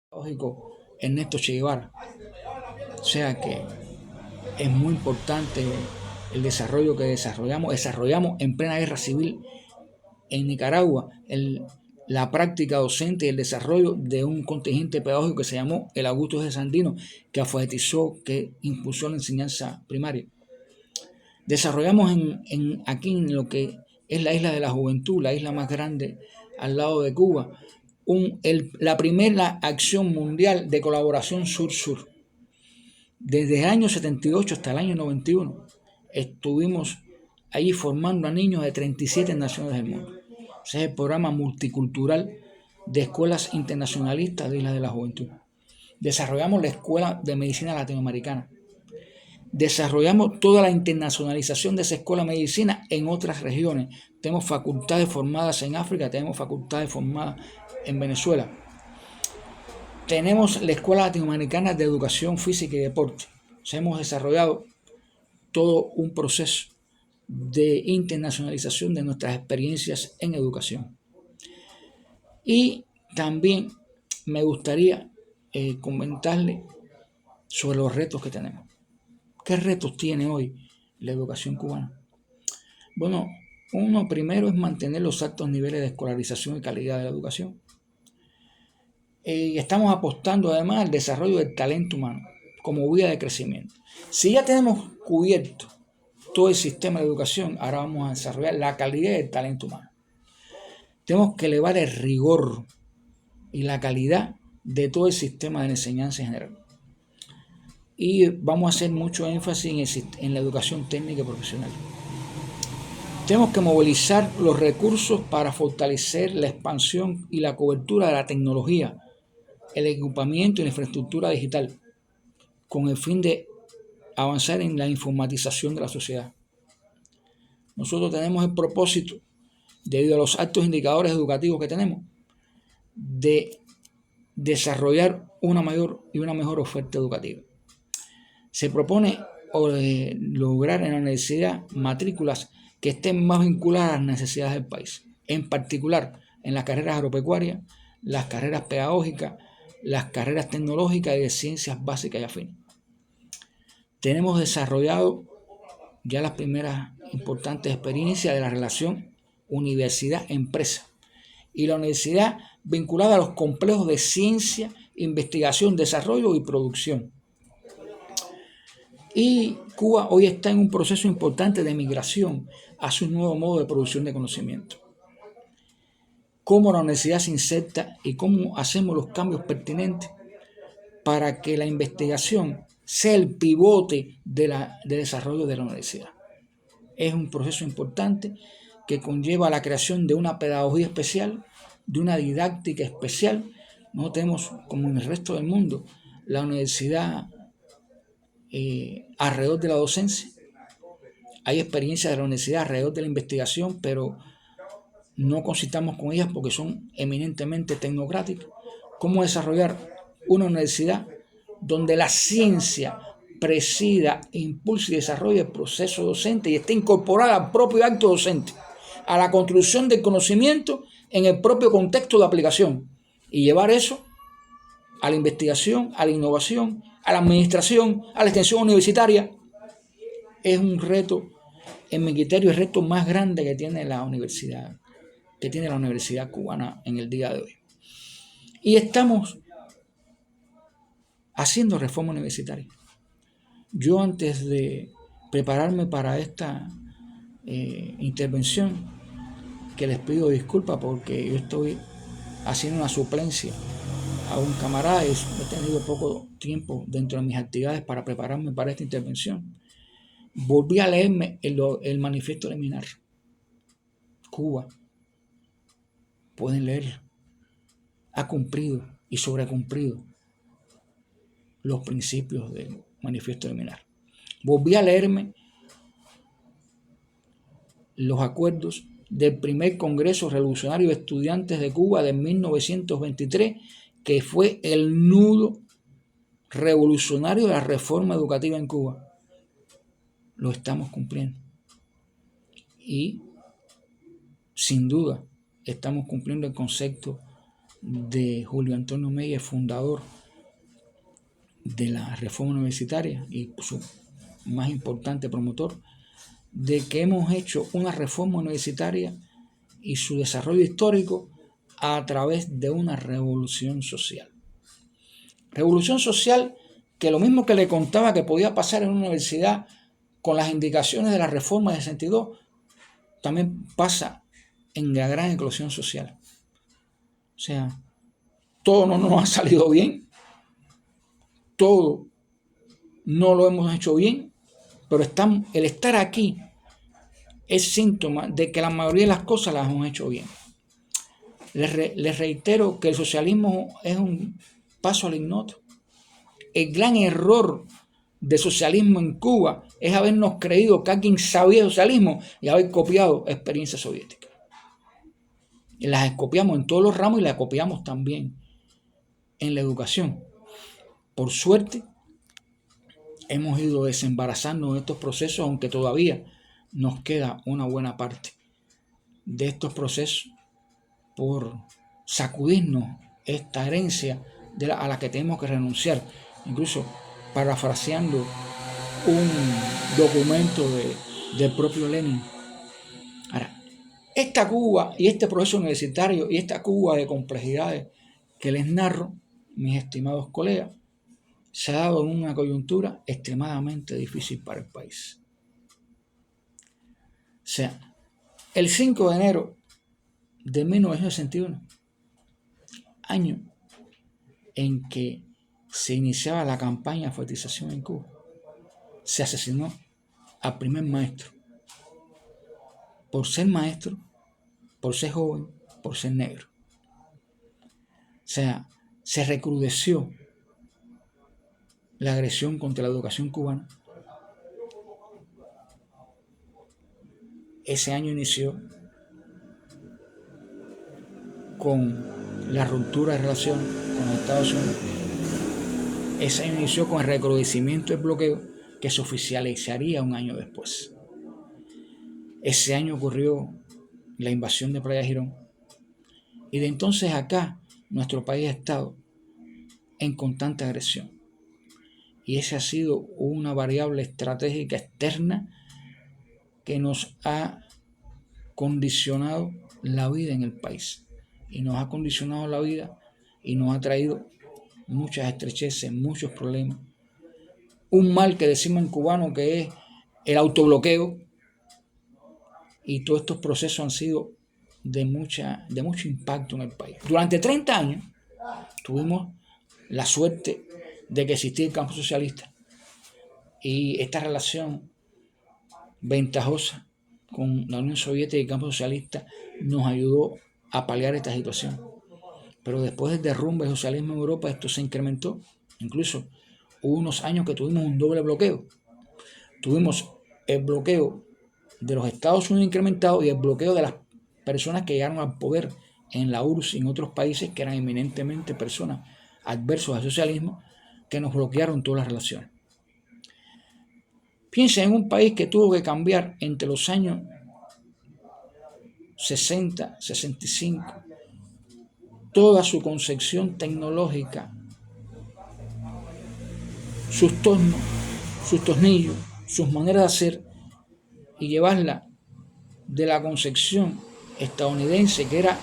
pedagógico Ernesto Che Guevara. O sea que es muy importante el desarrollo que desarrollamos en plena guerra civil en Nicaragua, la práctica docente y el desarrollo de un contingente pedagógico que se llamó el Augusto de Sandino, que alfabetizó, que impulsó la enseñanza primaria. Desarrollamos aquí en lo que es la isla de la Juventud, la isla más grande al lado de Cuba, la primera acción mundial de colaboración sur-sur. Desde el año 78 hasta el año 91 estuvimos allí formando a niños de 37 naciones del mundo. Ese es el programa multicultural de escuelas internacionalistas de Isla de la Juventud. Desarrollamos la Escuela de Medicina Latinoamericana. Desarrollamos toda la internacionalización de esa escuela de medicina en otras regiones. Tenemos facultades formadas en África, tenemos facultades formadas en Venezuela. Tenemos la Escuela Latinoamericana de Educación Física y Deporte. O sea, hemos desarrollado todo un proceso de internacionalización de nuestras experiencias en educación. Y también me gustaría comentarle sobre los retos que tenemos. ¿Qué retos tiene hoy la educación cubana? Bueno, uno primero es mantener los altos niveles de escolarización y calidad de la educación. Y estamos apostando además al desarrollo del talento humano como vía de crecimiento. Si ya tenemos cubierto todo el sistema de educación, ahora vamos a desarrollar la calidad del talento humano. Tenemos que elevar el rigor y la calidad de todo el sistema de enseñanza en general. Y vamos a hacer mucho énfasis en la educación técnica y profesional. Tenemos que movilizar los recursos para fortalecer la expansión y la cobertura de la tecnología, el equipamiento y la infraestructura digital, con el fin de avanzar en la informatización de la sociedad. Nosotros tenemos el propósito, debido a los altos indicadores educativos que tenemos, de desarrollar una mayor y una mejor oferta educativa. Se propone lograr en la universidad matrículas que estén más vinculadas a las necesidades del país, en particular en las carreras agropecuarias, las carreras pedagógicas, las carreras tecnológicas y de ciencias básicas y afines. Tenemos desarrollado ya las primeras importantes experiencias de la relación universidad-empresa y la universidad vinculada a los complejos de ciencia, investigación, desarrollo y producción. Y Cuba hoy está en un proceso importante de migración hacia un nuevo modo de producción de conocimiento. Cómo la universidad se inserta y cómo hacemos los cambios pertinentes para que la investigación sea el pivote de desarrollo de la universidad. Es un proceso importante que conlleva la creación de una pedagogía especial, de una didáctica especial. No tenemos, como en el resto del mundo, la universidad alrededor de la docencia. Hay experiencias de la universidad alrededor de la investigación, pero no concitamos con ellas porque son eminentemente tecnocráticas. ¿Cómo desarrollar una universidad donde la ciencia presida, impulse y desarrolle el proceso docente y esté incorporada al propio acto docente, a la construcción del conocimiento en el propio contexto de aplicación, y llevar eso a la investigación, a la innovación, a la administración, a la extensión universitaria? Es un reto, en mi criterio, el reto más grande que tiene la universidad cubana en el día de hoy. Y estamos haciendo reforma universitaria. Yo, antes de prepararme para esta intervención, que les pido disculpas porque yo estoy haciendo una suplencia a un camarada y he tenido poco tiempo dentro de mis actividades para prepararme para esta intervención, volví a leerme el manifiesto liminar. Cuba, pueden leerlo, ha cumplido y sobrecumplido los principios del manifiesto liminar. Volví a leerme los acuerdos del primer Congreso Revolucionario de Estudiantes de Cuba de 1923, que fue el nudo revolucionario de la reforma educativa en Cuba. Lo estamos cumpliendo. Y, sin duda, estamos cumpliendo el concepto de Julio Antonio Meyer, fundador de la reforma universitaria y su más importante promotor, de que hemos hecho una reforma universitaria y su desarrollo histórico a través de una revolución social. Revolución social que lo mismo que le contaba que podía pasar en una universidad con las indicaciones de la reforma del 62, también pasa en la gran eclosión social. O sea, todo no nos ha salido bien, todo no lo hemos hecho bien, pero el estar aquí es síntoma de que la mayoría de las cosas las hemos hecho bien. Les reitero que el socialismo es un paso al ignoto. El gran error del socialismo en Cuba es habernos creído que alguien sabía el socialismo y haber copiado experiencias soviéticas. Y las copiamos en todos los ramos y las copiamos también en la educación. Por suerte, hemos ido desembarazando de estos procesos, aunque todavía nos queda una buena parte de estos procesos por sacudirnos esta herencia a la que tenemos que renunciar. Incluso parafraseando un documento del propio Lenin. Ahora, esta Cuba y este proceso universitario y esta Cuba de complejidades que les narro, mis estimados colegas, se ha dado en una coyuntura extremadamente difícil para el país. O sea, el 5 de enero de 1961, año en que se iniciaba la campaña de alfabetización en Cuba, se asesinó al primer maestro por ser maestro, por ser joven, por ser negro. O sea, se recrudeció la agresión contra la educación cubana. Ese año inició con la ruptura de relación con Estados Unidos. Ese año inició con el recrudecimiento del bloqueo que se oficializaría un año después. Ese año ocurrió la invasión de Playa Girón. Y de entonces acá, nuestro país ha estado en constante agresión. Y esa ha sido una variable estratégica externa que nos ha condicionado la vida en el país. Y nos ha condicionado la vida y nos ha traído muchas estrecheces, muchos problemas. Un mal que decimos en cubano que es el autobloqueo. Y todos estos procesos han sido de mucho impacto en el país. Durante 30 años tuvimos la suerte de que existía el campo socialista y esta relación ventajosa con la Unión Soviética y el campo socialista nos ayudó a paliar esta situación. Pero después del derrumbe del socialismo en Europa, esto se incrementó. Incluso hubo unos años que tuvimos un doble bloqueo. Tuvimos el bloqueo de los Estados Unidos incrementado y el bloqueo de las personas que llegaron al poder en la URSS y en otros países que eran eminentemente personas adversos al socialismo, que nos bloquearon todas las relaciones. Piensa en un país que tuvo que cambiar entre los años 60, 65, toda su concepción tecnológica, sus tornos, sus tornillos, sus maneras de hacer, y llevarla de la concepción estadounidense, que era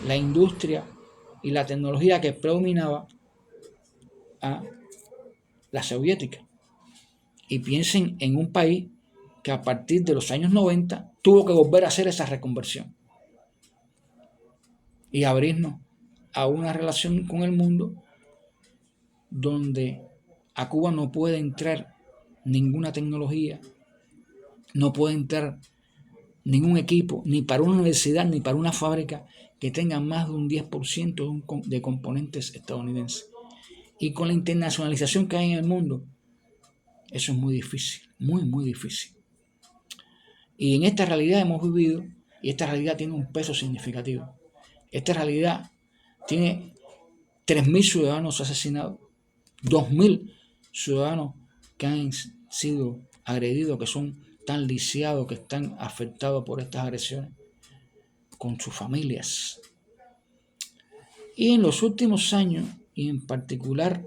la industria y la tecnología que predominaba, a la soviética. Y piensen en un país que a partir de los años 90 tuvo que volver a hacer esa reconversión y abrirnos a una relación con el mundo donde a Cuba no puede entrar ninguna tecnología, no puede entrar ningún equipo, ni para una universidad, ni para una fábrica que tenga más de un 10% de componentes estadounidenses. Y con la internacionalización que hay en el mundo, eso es muy difícil, muy, muy difícil. Y en esta realidad hemos vivido, y esta realidad tiene un peso significativo. Esta realidad tiene 3.000 ciudadanos asesinados, 2.000 ciudadanos que han sido agredidos, que son tan lisiados, que están afectados por estas agresiones, con sus familias. Y en los últimos años, y en particular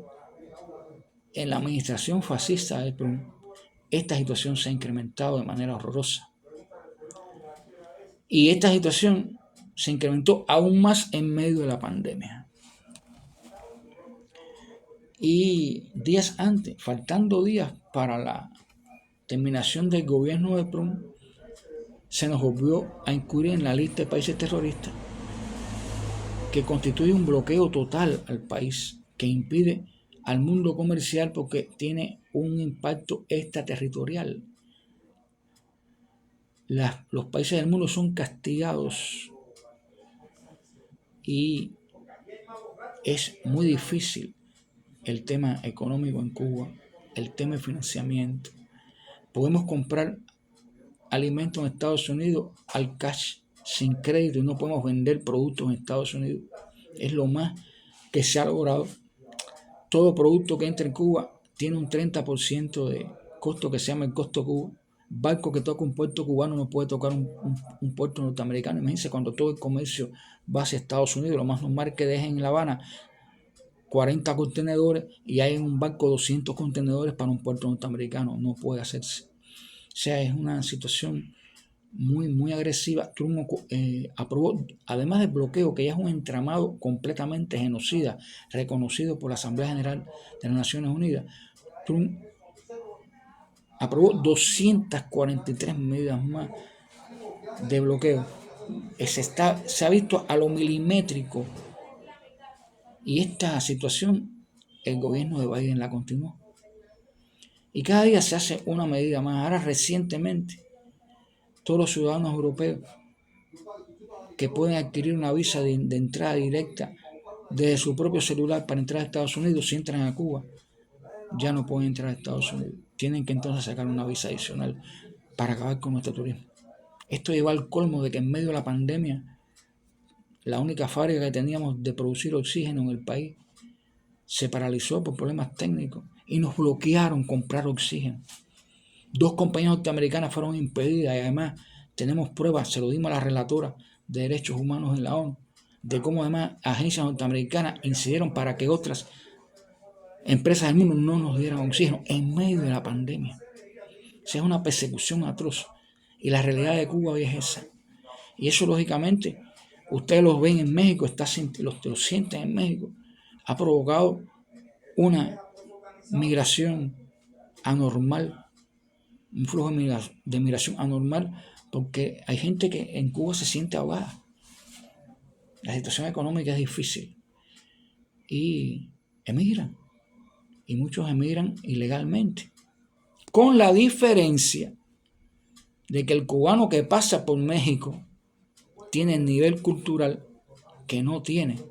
en la administración fascista de Trump, esta situación se ha incrementado de manera horrorosa. Y esta situación se incrementó aún más en medio de la pandemia. Y días antes, faltando días para la terminación del gobierno de Trump, se nos volvió a incluir en la lista de países terroristas, que constituye un bloqueo total al país, que impide al mundo comercial porque tiene un impacto extraterritorial. Los países del mundo son castigados y es muy difícil el tema económico en Cuba, el tema de financiamiento. Podemos comprar alimentos en Estados Unidos al cash, sin crédito, y no podemos vender productos en Estados Unidos. Es lo más que se ha logrado. Todo producto que entra en Cuba tiene un 30% de costo que se llama el costo Cuba. Barco que toca un puerto cubano no puede tocar un puerto norteamericano. Imagínense cuando todo el comercio va hacia Estados Unidos, lo más normal es que dejen en La Habana 40 contenedores y hay en un barco 200 contenedores para un puerto norteamericano. No puede hacerse. O sea, es una situación muy agresiva. Trump aprobó, además del bloqueo, que ya es un entramado completamente genocida, reconocido por la Asamblea General de las Naciones Unidas, Trump aprobó 243 medidas más de bloqueo. Se ha visto a lo milimétrico, y esta situación el gobierno de Biden la continuó. Y cada día se hace una medida más. Ahora recientemente, todos los ciudadanos europeos que pueden adquirir una visa de entrada directa desde su propio celular para entrar a Estados Unidos, si entran a Cuba, ya no pueden entrar a Estados Unidos. Tienen que entonces sacar una visa adicional para acabar con nuestro turismo. Esto lleva al colmo de que en medio de la pandemia, la única fábrica que teníamos de producir oxígeno en el país se paralizó por problemas técnicos y nos bloquearon comprar oxígeno. 2 compañías norteamericanas fueron impedidas y además tenemos pruebas, se lo dimos a la relatora de derechos humanos en la ONU, de cómo además agencias norteamericanas incidieron para que otras empresas del mundo no nos dieran oxígeno en medio de la pandemia. O sea, es una persecución atroz. Y la realidad de Cuba hoy es esa. Y eso, lógicamente, ustedes los ven en México, lo sienten en México. Ha provocado una migración anormal, un flujo de migración anormal, porque hay gente que en Cuba se siente ahogada. La situación económica es difícil y emigran. Y muchos emigran ilegalmente. Con la diferencia de que el cubano que pasa por México tiene el nivel cultural que no tienen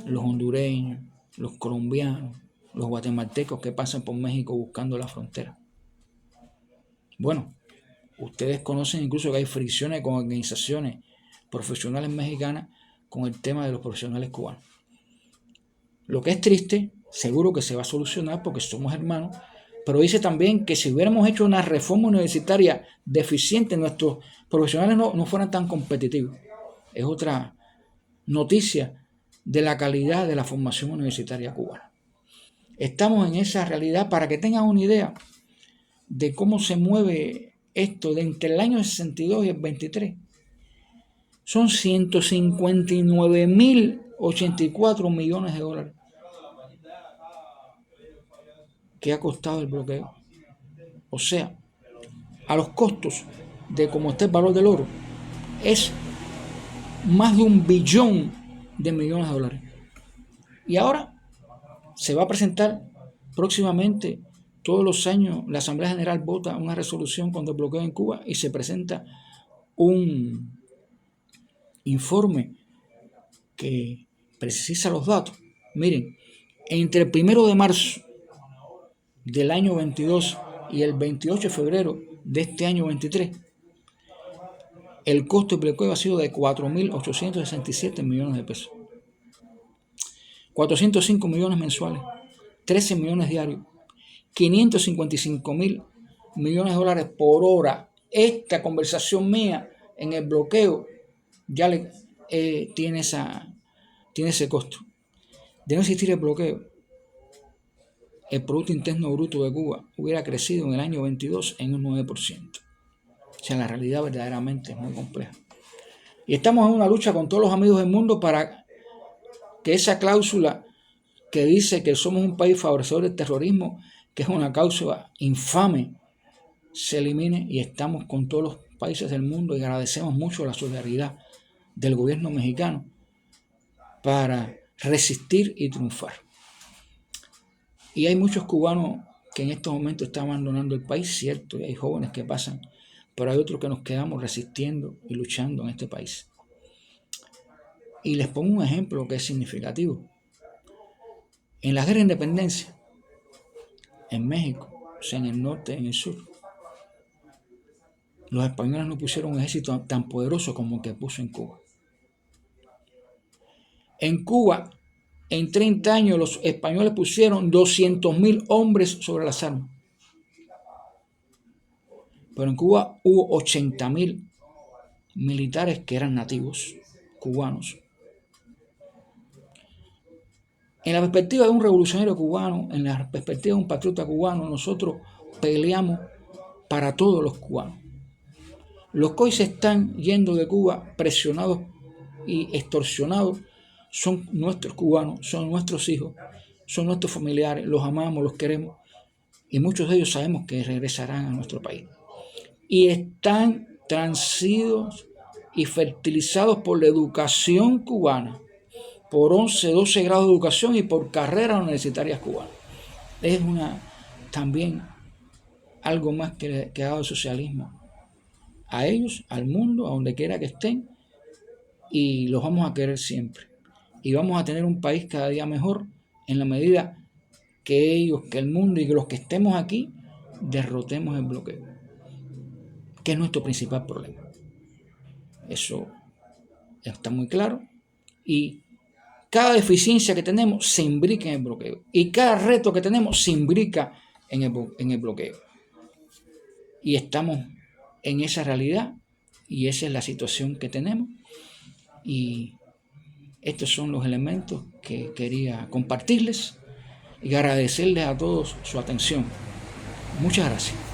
los hondureños, los colombianos, los guatemaltecos que pasan por México buscando la frontera. Bueno, ustedes conocen incluso que hay fricciones con organizaciones profesionales mexicanas con el tema de los profesionales cubanos. Lo que es triste, seguro que se va a solucionar porque somos hermanos, pero dice también que si hubiéramos hecho una reforma universitaria deficiente, nuestros profesionales no fueran tan competitivos. Es otra noticia de la calidad de la formación universitaria cubana. Estamos en esa realidad para que tengan una idea de cómo se mueve esto de entre el año 62 y el 23. Son 159.084 millones de dólares que ha costado el bloqueo. O sea, a los costos de cómo está el valor del oro, es más de 1 billón de millones de dólares. Y ahora se va a presentar próximamente, todos los años, la Asamblea General vota una resolución contra el bloqueo en Cuba y se presenta un informe que precisa los datos. Miren, entre el 1 de marzo del año 22 y el 28 de febrero de este año 23, el costo del bloqueo ha sido de 4.867 millones de pesos. 405 millones mensuales, 13 millones diarios, 555.000 millones de dólares por hora. Esta conversación mía en el bloqueo ya tiene ese costo. De no existir el bloqueo, el Producto Interno Bruto de Cuba hubiera crecido en el año 22 en un 9%. O sea, la realidad verdaderamente es muy compleja. Y estamos en una lucha con todos los amigos del mundo para que esa cláusula que dice que somos un país favorecedor del terrorismo, que es una cláusula infame, se elimine, y estamos con todos los países del mundo y agradecemos mucho la solidaridad del gobierno mexicano para resistir y triunfar. Y hay muchos cubanos que en estos momentos están abandonando el país, cierto, y hay jóvenes que pasan, pero hay otros que nos quedamos resistiendo y luchando en este país. Y les pongo un ejemplo que es significativo. En la guerra de independencia, en México, o sea, en el norte, en el sur, los españoles no pusieron un ejército tan poderoso como el que puso en Cuba. En Cuba, en 30 años, los españoles pusieron 200.000 hombres sobre las armas. Pero en Cuba hubo 80.000 militares que eran nativos cubanos. En la perspectiva de un revolucionario cubano, en la perspectiva de un patriota cubano, nosotros peleamos para todos los cubanos. Los que hoy se están yendo de Cuba presionados y extorsionados son nuestros cubanos, son nuestros hijos, son nuestros familiares, los amamos, los queremos, y muchos de ellos sabemos que regresarán a nuestro país. Y están transidos y fertilizados por la educación cubana, por 11, 12 grados de educación y por carreras universitarias cubanas. Es también algo más que ha dado el socialismo a ellos, al mundo, a donde quiera que estén, y los vamos a querer siempre. Y vamos a tener un país cada día mejor en la medida que ellos, que el mundo y que los que estemos aquí derrotemos el bloqueo, que es nuestro principal problema. Eso está muy claro, y cada deficiencia que tenemos se imbrica en el bloqueo, y cada reto que tenemos se imbrica en el bloqueo. Y estamos en esa realidad, y esa es la situación que tenemos, y estos son los elementos que quería compartirles y agradecerles a todos su atención. Muchas gracias.